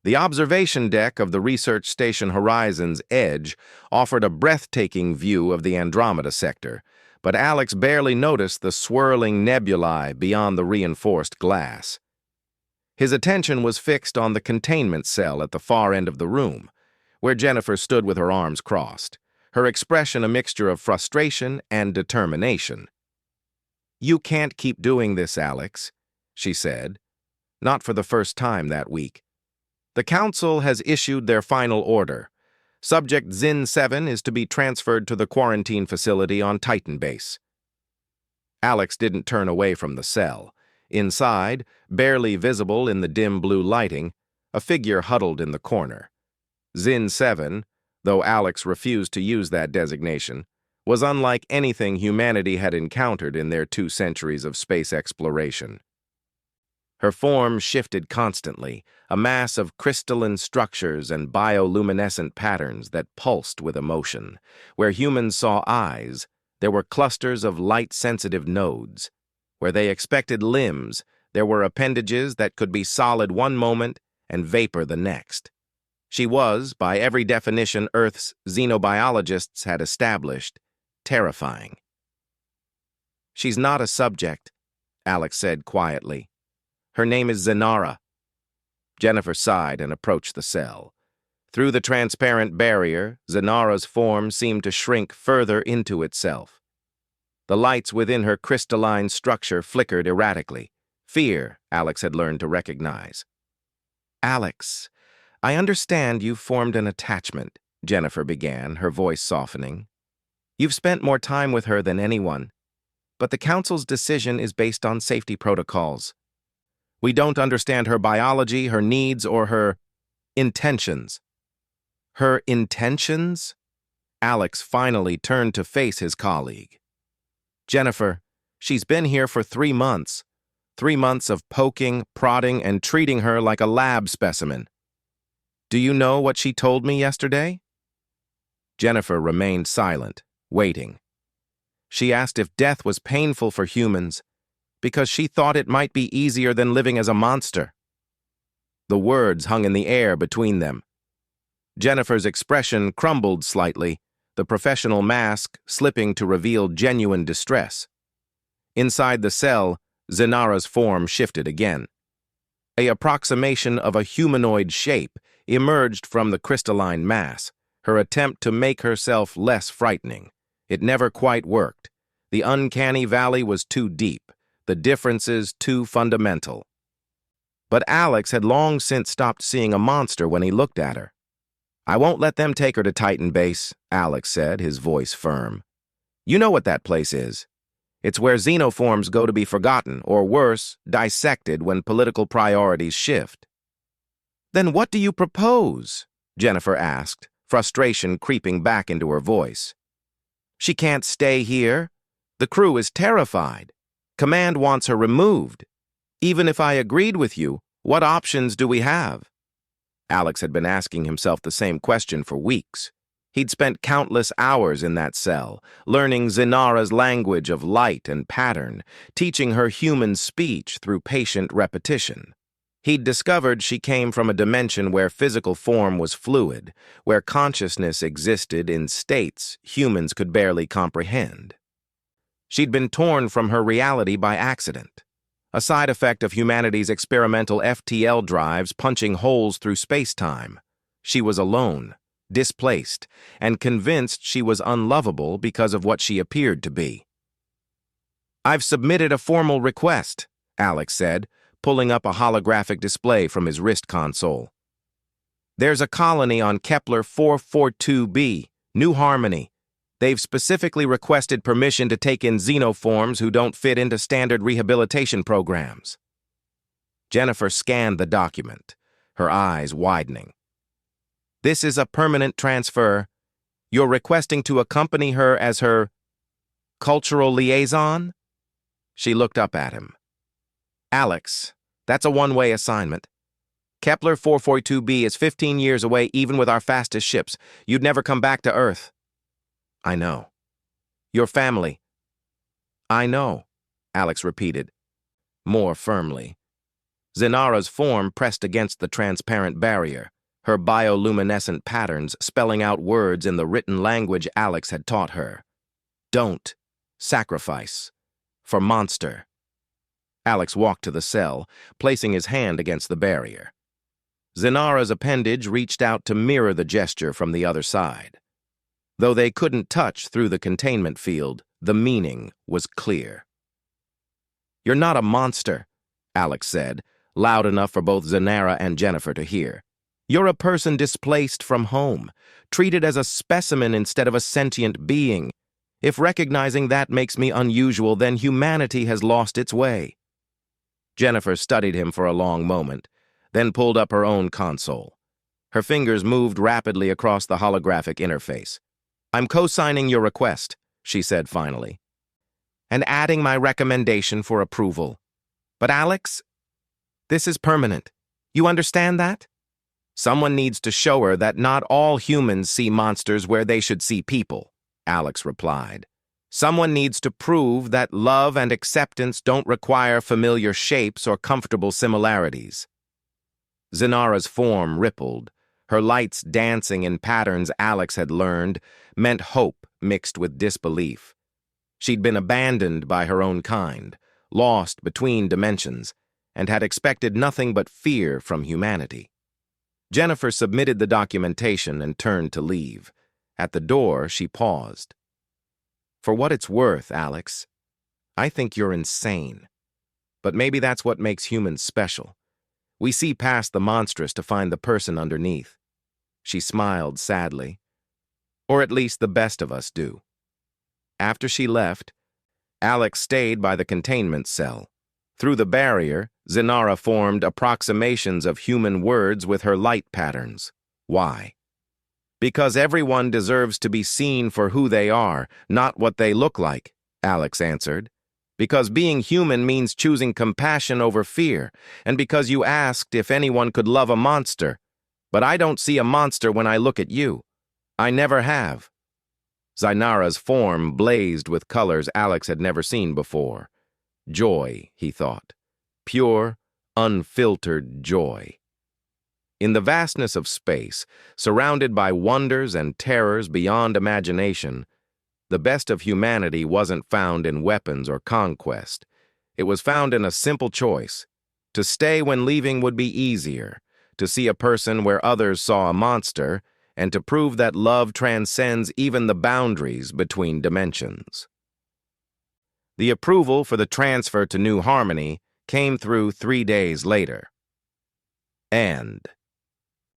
The observation deck of the research station Horizon's edge offered a breathtaking view of the Andromeda sector, but Alex barely noticed the swirling nebulae beyond the reinforced glass. His attention was fixed on the containment cell at the far end of the room, where Jennifer stood with her arms crossed, her expression a mixture of frustration and determination. "You can't keep doing this, Alex," she said, not for the first time that week. "The Council has issued their final order. Subject Zin 7 is to be transferred to the quarantine facility on Titan Base." Alex didn't turn away from the cell. Inside, barely visible in the dim blue lighting, a figure huddled in the corner. Zin 7, though Alex refused to use that designation, was unlike anything humanity had encountered in their 2 centuries of space exploration. Her form shifted constantly, a mass of crystalline structures and bioluminescent patterns that pulsed with emotion. Where humans saw eyes, there were clusters of light-sensitive nodes. Where they expected limbs, there were appendages that could be solid one moment and vapor the next. She was, by every definition Earth's xenobiologists had established, terrifying. "She's not a subject," Alex said quietly. "Her name is Zenara." Jennifer sighed and approached the cell. Through the transparent barrier, Zenara's form seemed to shrink further into itself. The lights within her crystalline structure flickered erratically. Fear, Alex had learned to recognize. "Alex, I understand you've formed an attachment," Jennifer began, her voice softening. "You've spent more time with her than anyone, but the Council's decision is based on safety protocols. We don't understand her biology, her needs, or her intentions." "Her intentions?" Alex finally turned to face his colleague. "Jennifer, she's been here for 3 months. 3 months of poking, prodding, and treating her like a lab specimen. Do you know what she told me yesterday?" Jennifer remained silent, waiting. "She asked if death was painful for humans, because she thought it might be easier than living as a monster." The words hung in the air between them. Jennifer's expression crumbled slightly, the professional mask slipping to reveal genuine distress. Inside the cell, Zenara's form shifted again. An approximation of a humanoid shape emerged from the crystalline mass, her attempt to make herself less frightening. It never quite worked. The uncanny valley was too deep, the differences too fundamental. But Alex had long since stopped seeing a monster when he looked at her. "I won't let them take her to Titan Base," Alex said, his voice firm. "You know what that place is. It's where xenoforms go to be forgotten, or worse, dissected when political priorities shift." "Then what do you propose?" Jennifer asked, frustration creeping back into her voice. "She can't stay here. The crew is terrified. Command wants her removed. Even if I agreed with you, what options do we have?" Alex had been asking himself the same question for weeks. He'd spent countless hours in that cell, learning Zenara's language of light and pattern, teaching her human speech through patient repetition. He'd discovered she came from a dimension where physical form was fluid, where consciousness existed in states humans could barely comprehend. She'd been torn from her reality by accident, a side effect of humanity's experimental FTL drives punching holes through space-time. She was alone, displaced, and convinced she was unlovable because of what she appeared to be. "I've submitted a formal request," Alex said, pulling up a holographic display from his wrist console. "There's a colony on Kepler 442b, New Harmony. They've specifically requested permission to take in xenoforms who don't fit into standard rehabilitation programs." Jennifer scanned the document, her eyes widening. "This is a permanent transfer. You're requesting to accompany her as her cultural liaison?" She looked up at him. "Alex, that's a one-way assignment. Kepler 442b is 15 years away even with our fastest ships. You'd never come back to Earth." "I know. Your family." "I know," Alex repeated, more firmly. Zenara's form pressed against the transparent barrier, her bioluminescent patterns spelling out words in the written language Alex had taught her. Don't. Sacrifice. For monster. Alex walked to the cell, placing his hand against the barrier. Zenara's appendage reached out to mirror the gesture from the other side. Though they couldn't touch through the containment field, the meaning was clear. You're not a monster, Alex said, loud enough for both Zenara and Jennifer to hear. You're a person displaced from home, treated as a specimen instead of a sentient being. If recognizing that makes me unusual, then humanity has lost its way. Jennifer studied him for a long moment, then pulled up her own console. Her fingers moved rapidly across the holographic interface. I'm co-signing your request, she said finally, and adding my recommendation for approval. But Alex, this is permanent. You understand that? Someone needs to show her that not all humans see monsters where they should see people, Alex replied. Someone needs to prove that love and acceptance don't require familiar shapes or comfortable similarities. Zenara's form rippled, her lights dancing in patterns Alex had learned meant hope mixed with disbelief. She'd been abandoned by her own kind, lost between dimensions, and had expected nothing but fear from humanity. Jennifer submitted the documentation and turned to leave. At the door, she paused. For what it's worth, Alex, I think you're insane. But maybe that's what makes humans special. We see past the monstrous to find the person underneath. She smiled sadly. Or at least the best of us do. After she left, Alex stayed by the containment cell. Through the barrier, Zenara formed approximations of human words with her light patterns. Why? Because everyone deserves to be seen for who they are, not what they look like, Alex answered. Because being human means choosing compassion over fear, and because you asked if anyone could love a monster. But I don't see a monster when I look at you. I never have. Zenara's form blazed with colors Alex had never seen before. Joy, he thought. Pure, unfiltered joy. In the vastness of space, surrounded by wonders and terrors beyond imagination, the best of humanity wasn't found in weapons or conquest. It was found in a simple choice. To stay when leaving would be easier, to see a person where others saw a monster, and to prove that love transcends even the boundaries between dimensions. The approval for the transfer to New Harmony came through 3 days later. And